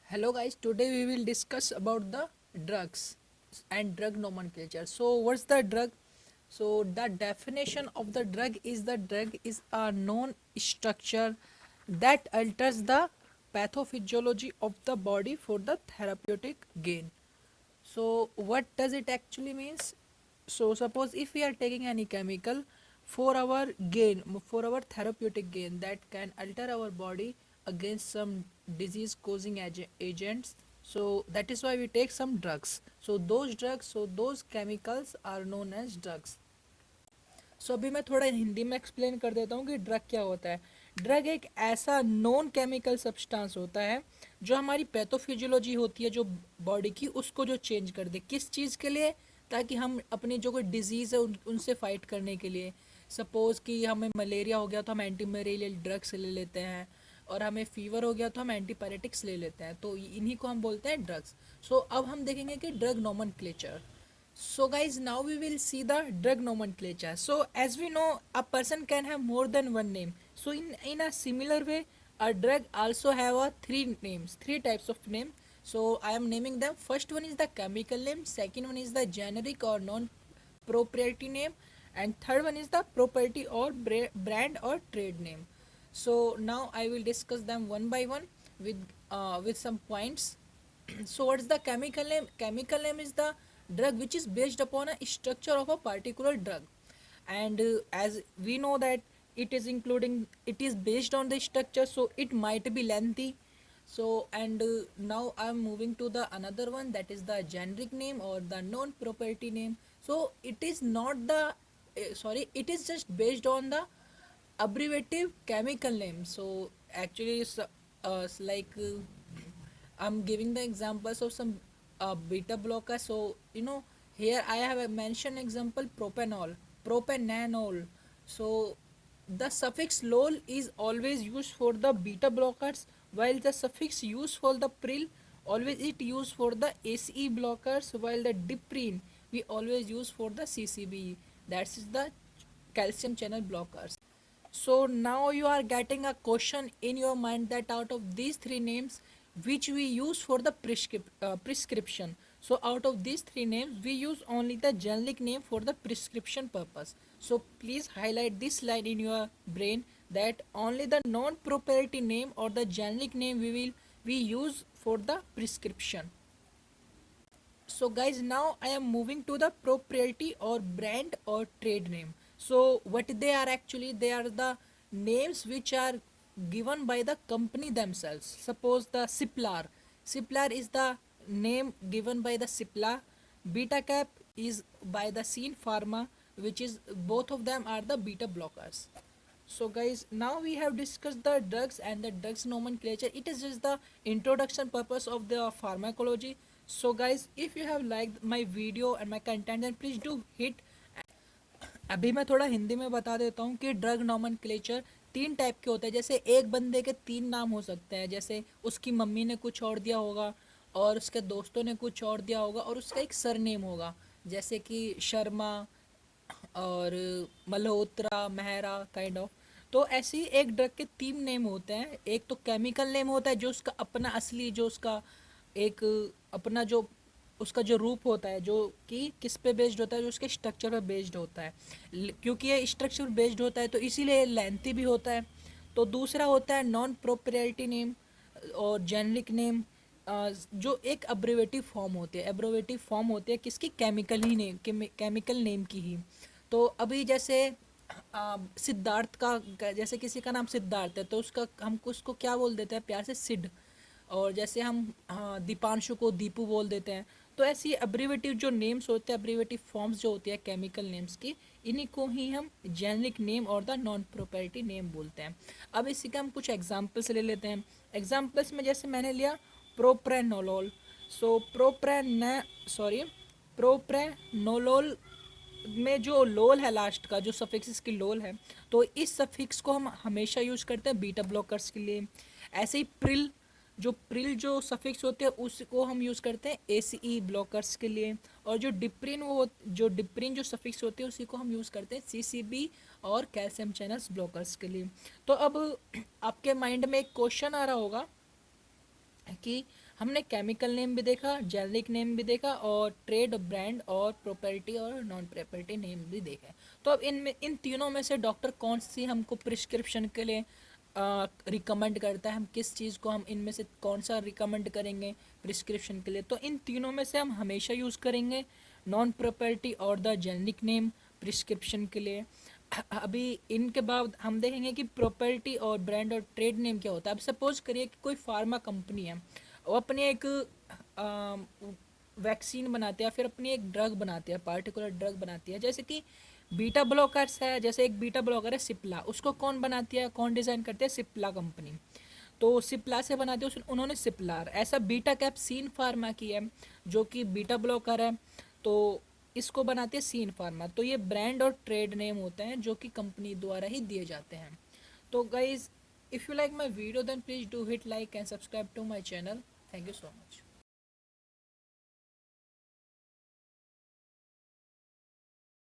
Hello guys, today we will discuss about the drugs and drug nomenclature. So what's the drug? So the definition of the drug is a known structure that alters the pathophysiology of the body for the therapeutic gain. So what does it actually means? So suppose if we are taking any chemical for our gain, for our therapeutic gain that can alter our body against some disease causing agents. So that is why we take some drugs. So those chemicals are known as drugs. सो अभी मैं थोड़ा हिंदी में explain कर देता हूँ कि drug क्या होता है. ड्रग एक ऐसा नॉन केमिकल सब्सटेंस होता है जो हमारी पैथोफिजियोलॉजी होती है जो बॉडी की उसको जो चेंज कर दे. किस चीज़ के लिए? ताकि हम अपनी जो कोई डिजीज़ है उनसे फाइट करने के लिए. सपोज़ कि हमें मलेरिया हो गया तो हम एंटी मलेरियल ड्रग्स ले लेते हैं, और हमें फीवर हो गया तो हम एंटीपायरेटिक्स ले लेते हैं. तो इन्हीं को हम बोलते हैं ड्रग्स. सो अब हम देखेंगे कि drug nomenclature. So guys, now we will see the drug nomenclature. So as we know, a person can have more than one name. So in a similar way, a drug also have a three types of name. So I am naming them. First one is the chemical name. Second one is the generic or non-proprietary name, and third one is the property or brand or trade name. So now I will discuss them one by one with some points. So what's the chemical name? Chemical name is the drug which is based upon a structure of a particular drug, and as we know that it is based on the structure, so it might be lengthy. So and now I'm moving to the another one, that is the generic name or the non property name. So it is not the sorry, it is just based on the abbreviative chemical name. So actually it's like I'm giving the examples of some beta blockers. So here I have a mentioned example propanol, propananol. So the suffix lol is always used for the beta blockers, while the suffix used for the pril always it used for the ACE blockers, while the diprine we always use for the CCB. That is the calcium channel blockers. So now you are getting a question in your mind that out of these three names which we use for the prescription. So out of these three names we use only the generic name for the prescription purpose. So please highlight this line in your brain that only the non-proprietary name or the generic name we use for the prescription. So guys, now I am moving to the proprietary or brand or trade name. So what they are actually, they are the names which are given by the company themselves. Suppose the Ciplar is the name given by the Cipla. Beta cap is by the Scene Pharma, which is both of them are the beta blockers. So guys, now we have discussed the drugs and the drugs nomenclature. It is just the introduction purpose of the pharmacology. So guys, if you have liked my video and my content, then please do hit. अभी मैं थोड़ा हिंदी में बता देता हूँ कि drug nomenclature तीन type के होते हैं. जैसे एक बंदे के तीन नाम हो सकते हैं, जैसे उसकी मम्मी ने कुछ और दिया होगा और उसके दोस्तों ने कुछ और दिया होगा और उसका एक सरनेम होगा, जैसे कि शर्मा और मल्होत्रा, मेहरा काइंड ऑफ. तो ऐसे ही एक ड्रग के तीन नेम होते हैं. एक तो केमिकल नेम होता है जो उसका अपना असली जो उसका एक अपना जो उसका जो रूप होता है जो कि किस पे बेस्ड होता है, जो उसके स्ट्रक्चर पे बेस्ड होता है. क्योंकि ये स्ट्रक्चर बेस्ड होता है तो इसीलिए लेंथी भी होता है. तो दूसरा होता है नॉन प्रोप्रिएटरी नेम और जेनरिक नेम, जो एक अब्रिवेटिव फॉर्म होती है. एब्रोवेटिव फॉर्म होती है किसकी? केमिकल नेम की ही. तो अभी जैसे सिद्धार्थ का, जैसे किसी का नाम सिद्धार्थ है तो उसका हम उसको क्या बोल देते हैं प्यार से? सिड. और जैसे हम दीपांशु को दीपू बोल देते हैं. तो ऐसी अब्रीवेटिव जो नेम्स होते हैं, अब्रीवेटिव फॉर्म्स जो होती है केमिकल नेम्स की, इन्हीं को ही हम जेनरिक नेम और द नॉन प्रोप्राइटरी नेम बोलते हैं. अब इसी का हम कुछ एग्जांपल्स ले लेते हैं. एग्जांपल्स में जैसे मैंने लिया प्रोप्रेनोलोल. सो प्रोप्रेनोलोल में जो लोल है लास्ट का, जो सफिक्स इसकी लोल है, तो इस सफिक्स को हम हमेशा यूज़ करते हैं बीटा ब्लॉकर्स के लिए. ऐसे ही प्रिल जो सफिक्स होते हैं उसको हम यूज़ करते हैं एसीई ब्लॉकर्स के लिए. और जो डिप्रिन जो सफिक्स होते हैं उसी को हम यूज़ करते हैं सीसीबी और कैल्शियम चैनल्स ब्लॉकर्स के लिए. तो अब आपके माइंड में एक क्वेश्चन आ रहा होगा कि हमने केमिकल नेम भी देखा, जेनेरिक नेम भी देखा और ट्रेड, ब्रांड और प्रॉपर्टी और नॉन प्रॉपर्टी नेम भी देखे। तो अब इन तीनों में से डॉक्टर कौन सी हमको प्रिस्क्रिप्शन के लिए रिकमेंड करता है, हम किस चीज़ को हम इनमें से कौन सा रिकमेंड करेंगे प्रिस्क्रिप्शन के लिए? तो इन तीनों में से हम हमेशा यूज़ करेंगे नॉन प्रॉपर्टी और द जेनेरिक नेम प्रिस्क्रिप्शन के लिए। अभी इनके बाद हम देखेंगे कि प्रॉपर्टी और ब्रांड और ट्रेड नेम क्या होता है। अब सपोज करिए कि कोई फार्मा कंपनी है, वो अपनी एक वैक्सीन बनाते हैं, फिर अपनी एक ड्रग बनाते हैं, पार्टिकुलर ड्रग बनाती है, जैसे कि बीटा ब्लॉकर्स है। जैसे एक बीटा ब्लॉकर है सिप्ला, उसको कौन बनाती है, कौन डिज़ाइन करती है? सिप्ला कंपनी। तो सिप्ला से बनाते हैं उन्होंने सिप्लार। ऐसा बीटा कैप्सिन फार्मा की है जो कि बीटा ब्लॉकर है, तो इसको बनाते हैं सीन फार्मा। तो ये ब्रांड और ट्रेड नेम होते हैं जो कि कंपनी द्वारा ही दिए जाते हैं। तो guys, if you like my video then please do hit like and subscribe to my channel. Thank you so much.